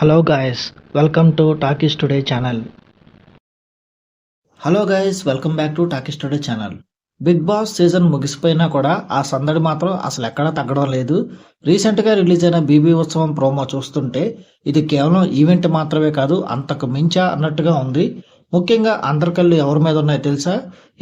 Hello guys, welcome to Talkies Today channel. Welcome back to Talkies Today channel. Bigg boss season ముగిసిపోయినా కూడా ఆ సందడి మాత్రం అసలు ఎక్కడా తగ్గడం లేదు. రీసెంట్గా రిలీజ్ అయిన బీబీ ఉత్సవం ప్రోమో చూస్తుంటే ఇది కేవలం ఈవెంట్ మాత్రమే కాదు, అంతకు మించా అన్నట్టుగా ఉంది. ముఖ్యంగా అందరి కళ్ళు ఎవరి మీద ఉన్నాయో తెలుసా?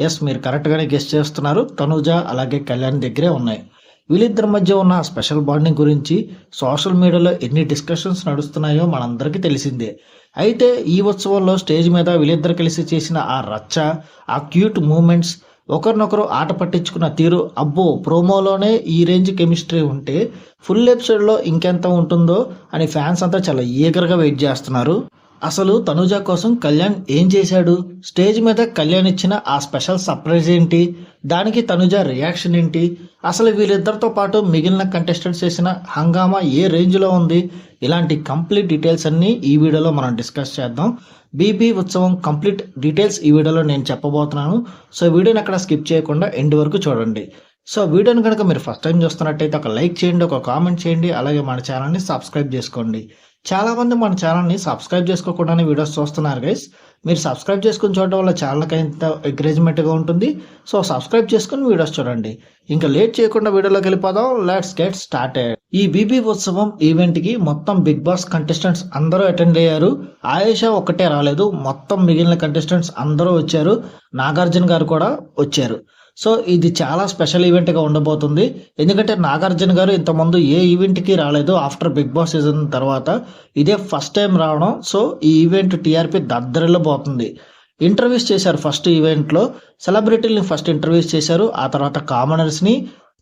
ఎస్, మీరు కరెక్ట్గానే గెస్ట్ చేస్తున్నారు. తనూజ అలాగే కళ్యాణ్ దగ్గరే ఉన్నాయి. వీళ్ళిద్దరి మధ్య ఉన్న స్పెషల్ బాండింగ్ గురించి సోషల్ మీడియాలో ఎన్ని డిస్కషన్స్ నడుస్తున్నాయో మనందరికీ తెలిసిందే. అయితే ఈ ఉత్సవంలో స్టేజ్ మీద వీళ్ళిద్దరు కలిసి చేసిన ఆ రచ్చ, ఆ క్యూట్ మూమెంట్స్, ఒకరినొకరు ఆట పట్టించుకున్న తీరు, అబ్బో, ప్రోమోలోనే ఈ రేంజ్ కెమిస్ట్రీ ఉంటే ఫుల్ ఎపిసోడ్లో ఇంకెంత ఉంటుందో అని ఫ్యాన్స్ అంతా చాలా ఈగర్గా వెయిట్ చేస్తున్నారు. అసలు తనూజ కోసం కళ్యాణ్ ఏం చేశాడు? స్టేజ్ మీద కళ్యాణ్ ఇచ్చిన ఆ స్పెషల్ సర్ప్రైజ్ ఏంటి? దానికి తనూజ రియాక్షన్ ఏంటి? అసలు వీళ్ళిద్దరితో పాటు మిగిలిన కంటెస్టెంట్స్ చేసిన హంగామా ఏ రేంజ్లో ఉంది? ఇలాంటి కంప్లీట్ డీటెయిల్స్ అన్నీ ఈ వీడియోలో మనం డిస్కస్ చేద్దాం. బీబీ ఉత్సవం కంప్లీట్ డీటెయిల్స్ ఈ వీడియోలో నేను చెప్పబోతున్నాను. సో వీడియోని అక్కడ స్కిప్ చేయకుండా ఎండ్ వరకు చూడండి. సో వీడియోని కనుక మీరు ఫస్ట్ టైం చూస్తున్నట్టయితే ఒక లైక్ చేయండి, ఒక కామెంట్ చేయండి, అలాగే మన ఛానల్ని సబ్స్క్రైబ్ చేసుకోండి. చాలా మంది మన ఛానల్ని సబ్స్క్రైబ్ చేసుకోకుండానే వీడియోస్ చూస్తున్నారు గైస్. మీరు సబ్స్క్రైబ్ చేసుకుని చూడడం వల్ల ఛానల్కి ఎంత ఎంకరేజ్మెంట్గా ఉంటుంది. సో సబ్స్క్రైబ్ చేసుకుని వీడియోస్ చూడండి. ఇంకా లేట్ చేయకుండా వీడియోలోకి వెళ్ళిపోదాం. Let's get started. ఈ బీబీ ఉత్సవం ఈవెంట్కి మొత్తం బిగ్ బాస్ కంటెస్టెంట్స్ అందరూ అటెండ్ అయ్యారు. ఆయేషా ఒక్కటే రాలేదు, మొత్తం మిగిలిన కంటెస్టెంట్స్ అందరూ వచ్చారు. నాగార్జున గారు కూడా వచ్చారు. సో ఇది చాలా స్పెషల్ ఈవెంట్గా ఉండబోతుంది. ఎందుకంటే నాగార్జున గారు ఇంతకుముందు ఏ ఈవెంట్కి రాలేదు. ఆఫ్టర్ బిగ్ బాస్ సీజన్ తర్వాత ఇదే ఫస్ట్ టైం రావడం. సో ఈ ఈవెంట్ టీఆర్పీ దద్దరిల్లిపోతుంది. ఇంటర్వ్యూస్ చేశారు. ఫస్ట్ ఈవెంట్లో సెలబ్రిటీలని ఫస్ట్ ఇంటర్వ్యూస్ చేశారు. ఆ తర్వాత కామనర్స్ని,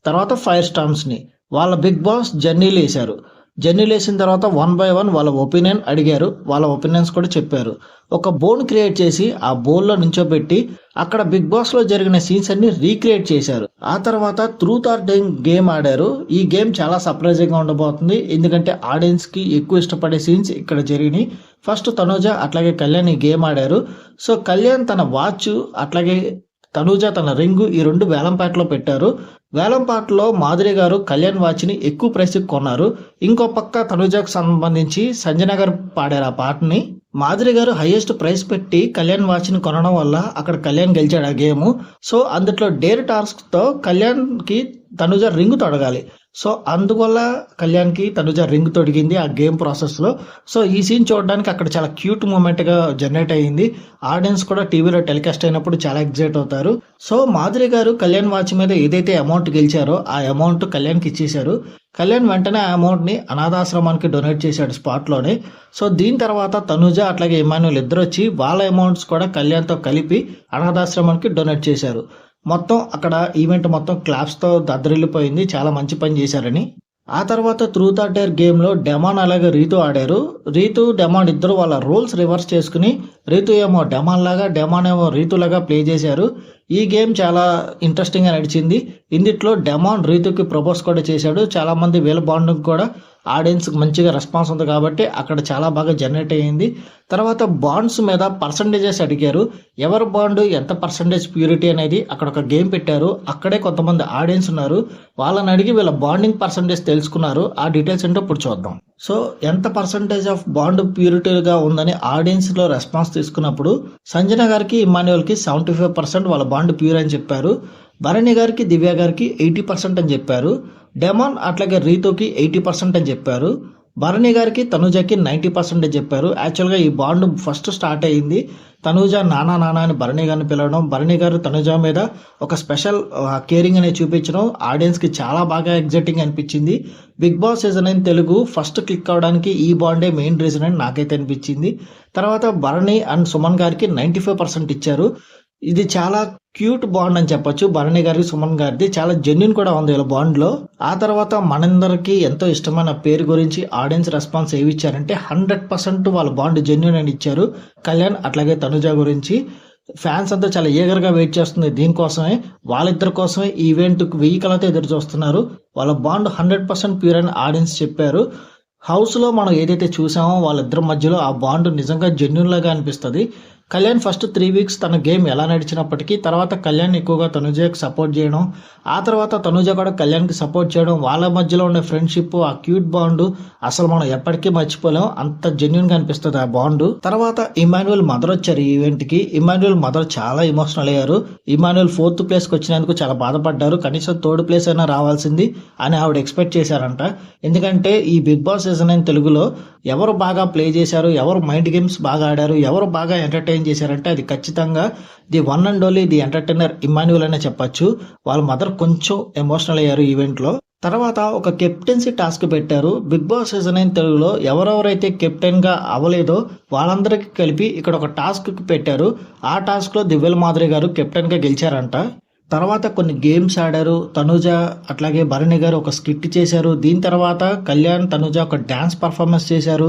తర్వాత ఫైర్ స్టార్మ్స్ని వాళ్ళ బిగ్ బాస్ జర్నీలు వేశారు. జర్నీలు వేసిన తర్వాత 1 by 1 వాళ్ళ ఒపీనియన్ అడిగారు. వాళ్ళ ఒపీనియన్స్ కూడా చెప్పారు. ఒక బోన్ క్రియేట్ చేసి ఆ బోన్లో నుంచోబెట్టి అక్కడ బిగ్ బాస్ లో జరిగిన సీన్స్ అన్ని రీక్రియేట్ చేశారు. ఆ తర్వాత ట్రూత్ ఆర్ డేర్ గేమ్ ఆడారు. ఈ గేమ్ చాలా సర్ప్రైజింగ్ గా ఉండబోతుంది. ఎందుకంటే ఆడియన్స్ కి ఎక్కువ ఇష్టపడే సీన్స్ ఇక్కడ జరిగినాయి. ఫస్ట్ తనూజ అట్లాగే కళ్యాణ్ ఈ గేమ్ ఆడారు. సో కళ్యాణ్ తన వాచ్ అట్లాగే తనూజ తన రింగు ఈ రెండు వేలంపాటలో పెట్టారు. వేలంపాటలో మాధురి గారు కళ్యాణ్ వాచ్ని ఎక్కువ ప్రైస్కి కొన్నారు. ఇంకో పక్క తనూజకు సంబంధించి సంజన గారు పాడారు ఆ పాటని. మాధురి గారు హైయెస్ట్ ప్రైస్ పెట్టి కళ్యాణ్ వాచ్ని కొనడం వల్ల అక్కడ కళ్యాణ్ గెలిచాడు ఆ గేమ్. సో అందులో డేర్ టాస్క్ తో కళ్యాణ్కి తనూజ రింగు తొడగాలి. సో అందువల్ల కళ్యాణ్కి తనూజ రింగ్ తొడిగింది ఆ గేమ్ ప్రాసెస్లో. సో ఈ సీన్ చూడడానికి అక్కడ చాలా క్యూట్ మూమెంట్గా జనరేట్ అయ్యింది. ఆడియన్స్ కూడా టీవీలో టెలికాస్ట్ అయినప్పుడు చాలా ఎగ్జైట్ అవుతారు. సో మాధురి గారు కళ్యాణ్ వాచ్ మీద ఏదైతే అమౌంట్ గెలిచారో ఆ అమౌంట్ కళ్యాణ్కి ఇచ్చేశారు. కళ్యాణ్ వెంటనే ఆ అమౌంట్ని అనాథాశ్రమానికి డొనేట్ చేశాడు స్పాట్లోనే. సో దీని తర్వాత తనూజ అట్లాగే ఇమాన్యుల్ ఇద్దరు వచ్చి వాళ్ళ అమౌంట్స్ కూడా కళ్యాణ్తో కలిపి అనాథాశ్రమానికి డొనేట్ చేశారు. మొత్తం అక్కడ ఈవెంట్ మొత్తం క్లాప్స్తో దద్దరిల్లిపోయింది. చాలా మంచి పని చేశారని. ఆ తర్వాత ట్రూత్ ఆర్ డేర్ గేమ్లో డెమాన్ అలాగే రీతు ఆడారు. రీతు డెమాన్ ఇద్దరు వాళ్ళ రోల్స్ రివర్స్ చేసుకుని రీతు ఏమో డెమాన్ లాగా, డెమాన్ ఏమో రీతు లాగా ప్లే చేశారు. ఈ గేమ్ చాలా ఇంట్రెస్టింగ్గా నడిచింది. ఇందులో డెమాన్ రీతుకి ప్రపోజ్ కూడా చేశాడు. చాలా మంది వీళ్ళ బాండ్కి కూడా ఆడియన్స్ మంచిగా రెస్పాన్స్ ఉంది కాబట్టి అక్కడ చాలా బాగా జనరేట్ అయ్యింది. తర్వాత బాండ్స్ మీద పర్సంటేజెస్ అడిగారు. ఎవరి బాండ్ ఎంత పర్సంటేజ్ ప్యూరిటీ అనేది అక్కడ ఒక గేమ్ పెట్టారు. అక్కడే కొంతమంది ఆడియన్స్ ఉన్నారు. వాళ్ళని అడిగి వీళ్ళ బాండింగ్ పర్సంటేజ్ తెలుసుకున్నారు. ఆ డీటెయిల్స్ ఏంటో ఇప్పుడు చూద్దాం. సో ఎంత పర్సంటేజ్ ఆఫ్ బాండ్ ప్యూరిటీగా ఉందని ఆడియన్స్ లో రెస్పాన్స్ తీసుకున్నప్పుడు సంజన గారికి, ఇమాన్యుయల్కి 75% వాళ్ళ బాండ్ ప్యూర్ అని చెప్పారు. భరణి గారికి, దివ్య గారికి 80% అని చెప్పారు. డెమాన్ అట్లాగే రీతుకి 80% అని చెప్పారు. భరణి గారికి, తనూజకి 90% చెప్పారు. యాక్చువల్గా ఈ బాండ్ ఫస్ట్ స్టార్ట్ అయ్యింది తనూజ నానా నానా అని భరణి గారిని పిలవడం, భరణి గారు తనూజ మీద ఒక స్పెషల్ కేరింగ్ అనేది చూపించడం ఆడియన్స్కి చాలా బాగా ఎగ్జైటింగ్ అనిపించింది. Big boss season 9 Telugu first click అవడానికి ఈ బాండే మెయిన్ రీజన్ అని నాకైతే అనిపించింది. తర్వాత భరణి అండ్ సుమన్ గారికి 95% ఇచ్చారు. ఇది చాలా క్యూట్ బాండ్ అని చెప్పొచ్చు. భరణి గారికి, సుమన్ గారిది చాలా జెన్యున్ కూడా ఉంది ఇలా బాండ్ లో. ఆ తర్వాత మనందరికి ఎంతో ఇష్టమైన పేరు గురించి ఆడియన్స్ రెస్పాన్స్ ఏవి ఇచ్చారంటే 100% వాళ్ళ బాండ్ జెన్యున్ అని ఇచ్చారు. కళ్యాణ్ అట్లాగే తనూజ గురించి ఫ్యాన్స్ అంతా చాలా ఈగర్గా వెయిట్ చేస్తుంది. దీనికోసమే వాళ్ళిద్దరి కోసమే ఈ ఈవెంట్ 1000 కలతో ఎదురు చూస్తున్నారు. వాళ్ళ బాండ్ 100% ప్యూర్ అని ఆడియన్స్ చెప్పారు. హౌస్లో మనం ఏదైతే చూసామో వాళ్ళిద్దరి మధ్యలో ఆ బాండ్ నిజంగా జెన్యున్ లాగా అనిపిస్తుంది. కళ్యాణ్ ఫస్ట్ 3 వీక్స్ తన గేమ్ ఎలా నడిచినప్పటికీ తర్వాత కళ్యాణ్ ఎక్కువగా తనుజకి సపోర్ట్ చేయడం, ఆ తర్వాత తనుజ కూడా కళ్యాణ్కి సపోర్ట్ చేయడం, వాళ్ళ మధ్యలో ఉండే ఫ్రెండ్షిప్, ఆ క్యూట్ బాండ్ అసలు మనం ఎప్పటికీ మర్చిపోలేం. అంత జెన్యున్ గా అనిపిస్తుంది ఆ బాండ్. తర్వాత ఇమాన్యుయల్ మదర్ వచ్చారు ఈ ఈవెంట్ కి. ఇమాన్యుయల్ మదర్ చాలా ఎమోషనల్ అయ్యారు. ఇమాన్యుయల్ 4th ప్లేస్ కి వచ్చినందుకు చాలా బాధపడ్డారు. కనీసం 3rd ప్లేస్ అయినా రావాల్సింది అని ఆవిడ ఎక్స్పెక్ట్ చేశారంట. ఎందుకంటే ఈ బిగ్ బాస్ సీజన్ 9 తెలుగులో ఎవరు బాగా ప్లే చేశారు, ఎవరు మైండ్ గేమ్స్ బాగా ఆడారు, ఎవరు బాగా ఎంటర్టైన్ చేశారంటే అది ఖచ్చితంగా the one and only the entertainer Emmanuel అనే చెప్పొచ్చు. వాళ్ళ మదర్ కొంచెం ఎమోషనల్ అయ్యారు ఈవెంట్ లో. తర్వాత ఒక కెప్టెన్సీ టాస్క్ పెట్టారు. బిగ్ బాస్ సీజన్ 9 తెలుగులో ఎవరెవరైతే కెప్టెన్ గా అవ్వలేదో వాళ్ళందరికీ కలిపి ఇక్కడ ఒక టాస్క్ పెట్టారు. ఆ టాస్క్ లో దివ్యల మాధురి గారు కెప్టెన్ గా గెలిచారంట. తర్వాత కొన్ని గేమ్స్ ఆడారు. తనుజ అట్లాగే భరణి గారు ఒక స్కిట్ చేశారు. దీని తర్వాత కళ్యాణ్, తనుజ ఒక డాన్స్ పర్ఫార్మెన్స్ చేశారు.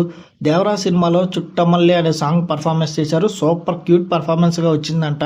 దేవరా సినిమాలో చుట్టమల్లి అనే సాంగ్ పర్ఫార్మెన్స్ చేశారు. సూపర్ క్యూట్ పర్ఫార్మెన్స్ గా వచ్చిందంట.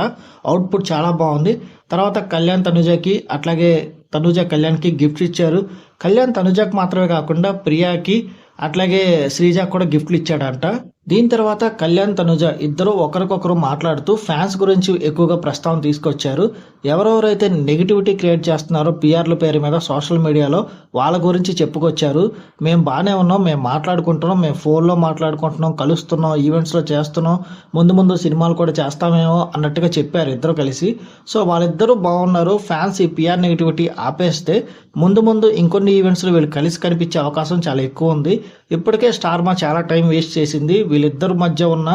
అవుట్పుట్ చాలా బాగుంది. తర్వాత కళ్యాణ్ తనుజకి అట్లాగే తనుజ కళ్యాణ్కి గిఫ్ట్స్ ఇచ్చారు. కళ్యాణ్ తనుజకి మాత్రమే కాకుండా ప్రియాకి అట్లాగే శ్రీజాకి కూడా గిఫ్ట్లు ఇచ్చాడంట. దీని తర్వాత కళ్యాణ్, తనుజ ఇద్దరు ఒకరికొకరు మాట్లాడుతూ ఫ్యాన్స్ గురించి ఎక్కువగా ప్రస్తావన తీసుకొచ్చారు. ఎవరెవరైతే నెగిటివిటీ క్రియేట్ చేస్తున్నారో పిఆర్ల పేరు మీద సోషల్ మీడియాలో వాళ్ళ గురించి చెప్పుకొచ్చారు. మేము బాగానే ఉన్నాం, మేము మాట్లాడుకుంటున్నాం, మేము ఫోన్లో మాట్లాడుకుంటున్నాం, కలుస్తున్నాం, ఈవెంట్స్లో చేస్తున్నాం, ముందు సినిమాలు కూడా చేస్తామేమో అన్నట్టుగా చెప్పారు ఇద్దరు కలిసి. సో వాళ్ళిద్దరూ బాగున్నారు. ఫ్యాన్స్ ఈ పిఆర్ నెగిటివిటీ ఆపేస్తే ముందు ఇంకొన్ని ఈవెంట్స్లో వీళ్ళు కలిసి కనిపించే అవకాశం చాలా ఎక్కువ ఉంది. ఇప్పటికే స్టార్మా చాలా టైం వేస్ట్ చేసింది. వీళ్ళిద్దరు మధ్య ఉన్న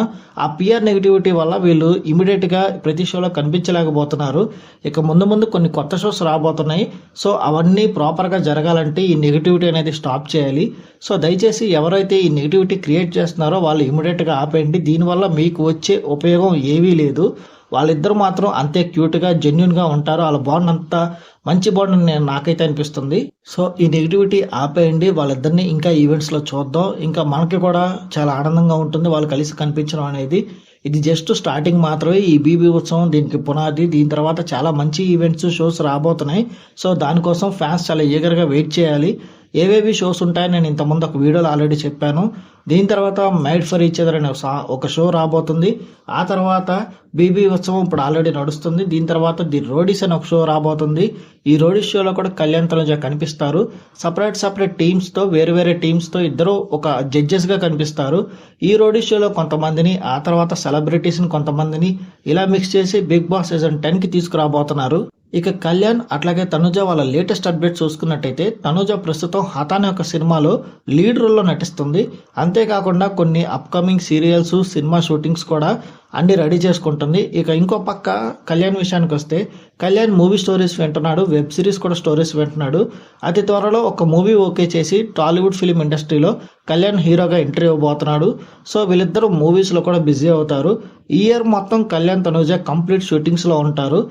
ఆ పిఆర్ నెగిటివిటీ వల్ల వీళ్ళు ఇమీడియట్ గా ప్రతి షోలో కనిపించలేకపోతున్నారు. ఇక ముందు కొన్ని కొత్త షోస్ రాబోతున్నాయి. సో అవన్నీ ప్రాపర్ గా జరగాలంటే ఈ నెగిటివిటీ అనేది స్టాప్ చేయాలి. సో దయచేసి ఎవరైతే ఈ నెగిటివిటీ క్రియేట్ చేస్తున్నారో వాళ్ళు ఇమీడియట్ గా ఆపేయండి. దీనివల్ల మీకు వచ్చే ఉపయోగం ఏవీ లేదు. వాళ్ళిద్దరు మాత్రం అంతే క్యూట్ గా జెన్యున్ గా ఉంటారు. వాళ్ళ బాండ్ అంత మంచి బాండ్ నాకైతే అనిపిస్తుంది. సో ఈ నెగిటివిటీ ఆపేయండి. వాళ్ళిద్దరిని ఇంకా ఈవెంట్స్ లో చూద్దాం. ఇంకా మనకి కూడా చాలా ఆనందంగా ఉంటుంది వాళ్ళు కలిసి కనిపించడం అనేది. ఇది జస్ట్ స్టార్టింగ్ మాత్రమే. ఈ బీబీ ఉత్సవం దీనికి పునాది. దీని తర్వాత చాలా మంచి ఈవెంట్స్, షోస్ రాబోతున్నాయి. సో దానికోసం ఫ్యాన్స్ చాలా ఈగర్గా వెయిట్ చేయాలి. ఏవేవి షోస్ ఉంటాయని నేను ఇంతకుముందు ఒక వీడియోలో ఆల్రెడీ చెప్పాను. దీని తర్వాత మేడ్ ఫర్ ఈచ్ అదర్ అనే ఒక షో రాబోతుంది. ఆ తర్వాత బీబీ ఉత్సవం ఇప్పుడు ఆల్రెడీ నడుస్తుంది. దీని తర్వాత ది రోడీస్ అని ఒక షో రాబోతుంది. ఈ రోడీస్ షోలో కూడా కళ్యాణ్, తనుజ కనిపిస్తారు. సపరేట్ టీమ్స్ తో, వేరే టీమ్స్ తో ఇద్దరు ఒక జడ్జెస్ గా కనిపిస్తారు. ఈ రోడీస్ షోలో కొంతమందిని, ఆ తర్వాత సెలబ్రిటీస్ ని కొంతమందిని ఇలా మిక్స్ చేసి బిగ్ బాస్ సీజన్ 10 కి తీసుకురాబోతున్నారు. ఇక కళ్యాణ్ అట్లాగే తనుజ వాళ్ళ లేటెస్ట్ అప్డేట్ చూసుకున్నట్టయితే తనుజ ప్రస్తుతం హతానే ఒక సినిమాలో లీడ్ రోల్లో నటిస్తుంది. అంతేకాకుండా కొన్ని అప్కమింగ్ సీరియల్స్, సినిమా షూటింగ్స్ కూడా అన్ని రెడీ చేసుకుంటుంది. ఇక ఇంకో పక్క కళ్యాణ్ విషయానికి వస్తే కళ్యాణ్ మూవీ స్టోరీస్ వింటున్నాడు, వెబ్ సిరీస్ కూడా స్టోరీస్ వింటున్నాడు. అతి త్వరలో ఒక మూవీ ఓకే చేసి టాలీవుడ్ ఫిలిం ఇండస్ట్రీలో కళ్యాణ్ హీరోగా ఎంట్రీ ఇవ్వబోతున్నాడు. సో వీళ్ళిద్దరూ మూవీస్లో కూడా బిజీ అవుతారు. ఈ ఇయర్ మొత్తం కళ్యాణ్, తనుజ కంప్లీట్ షూటింగ్స్లో ఉంటారు.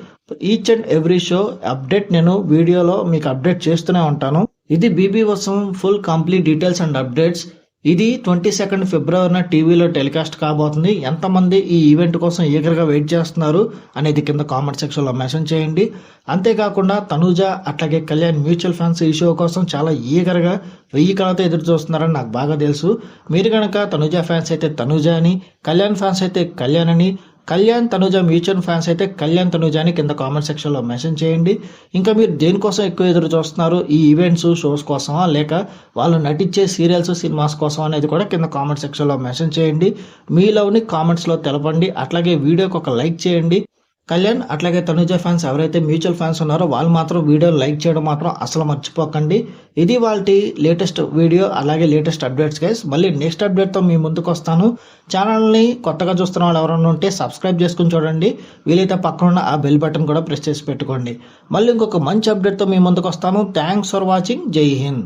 Each and every show update నేను వీడియోలో మీకు అప్డేట్ చేస్తూనే ఉంటాను. ఇది బీబీ ఉత్సవం full complete details and updates. ఇది 22 ఫిబ్రవరిన టీవీలో టెలికాస్ట్ కాబోతుంది. ఎంతమంది ఈ ఈవెంట్ కోసం ఈగర్గా వెయిట్ చేస్తున్నారు అనేది కింద కామెంట్ సెక్షన్లో మెన్షన్ చేయండి. అంతేకాకుండా తనుజ అట్లాగే కళ్యాణ్ మ్యూచువల్ ఫ్యాన్స్ ఈ షో కోసం చాలా ఈగర్గా 1000 కళతో ఎదురు చూస్తున్నారని నాకు బాగా తెలుసు. మీరు కనుక తనుజ ఫ్యాన్స్ అయితే తనుజ అని, కళ్యాణ్ ఫ్యాన్స్ అయితే కళ్యాణ్ అని, కళ్యాణ్ తనుజ మ్యూచువల్ ఫ్యాన్స్ అయితే కళ్యాణ్ తనుజ అని కింద కామెంట్ సెక్షన్లో మెన్షన్ చేయండి. ఇంకా మీరు దేనికోసం ఎక్కువ ఎదురు చూస్తున్నారు, ఈ ఈవెంట్స్, షోస్ కోసమా లేక వాళ్ళు నటించే సీరియల్స్, సినిమాస్ కోసం అనేది కూడా కింద కామెంట్ సెక్షన్లో మెన్షన్ చేయండి. మీ లవ్ని కామెంట్స్లో తెలపండి. అట్లాగే వీడియోకి ఒక లైక్ చేయండి. కళ్యాణ్ అట్లాగే తనుజ ఫ్యాన్స్ ఎవరైతే మ్యూచువల్ ఫ్యాన్స్ ఉన్నారో వాళ్ళు మాత్రం వీడియో లైక్ చేయడం మాత్రం అసలు మర్చిపోకండి. ఇది వాళ్ళ లేటెస్ట్ వీడియో అలాగే లేటెస్ట్ అప్డేట్స్ గైస్. మళ్ళీ నెక్స్ట్ అప్డేట్తో మీ ముందుకు వస్తాను. ఛానల్ని కొత్తగా చూస్తున్న వాళ్ళు ఎవరైనా ఉంటే సబ్స్క్రైబ్ చేసుకుని చూడండి. వీలైతే పక్కన ఆ బెల్ బటన్ కూడా ప్రెస్ చేసి పెట్టుకోండి. మళ్ళీ ఇంకొక మంచి అప్డేట్తో మీ ముందుకు వస్తాను. Thanks for watching. జై హింద్.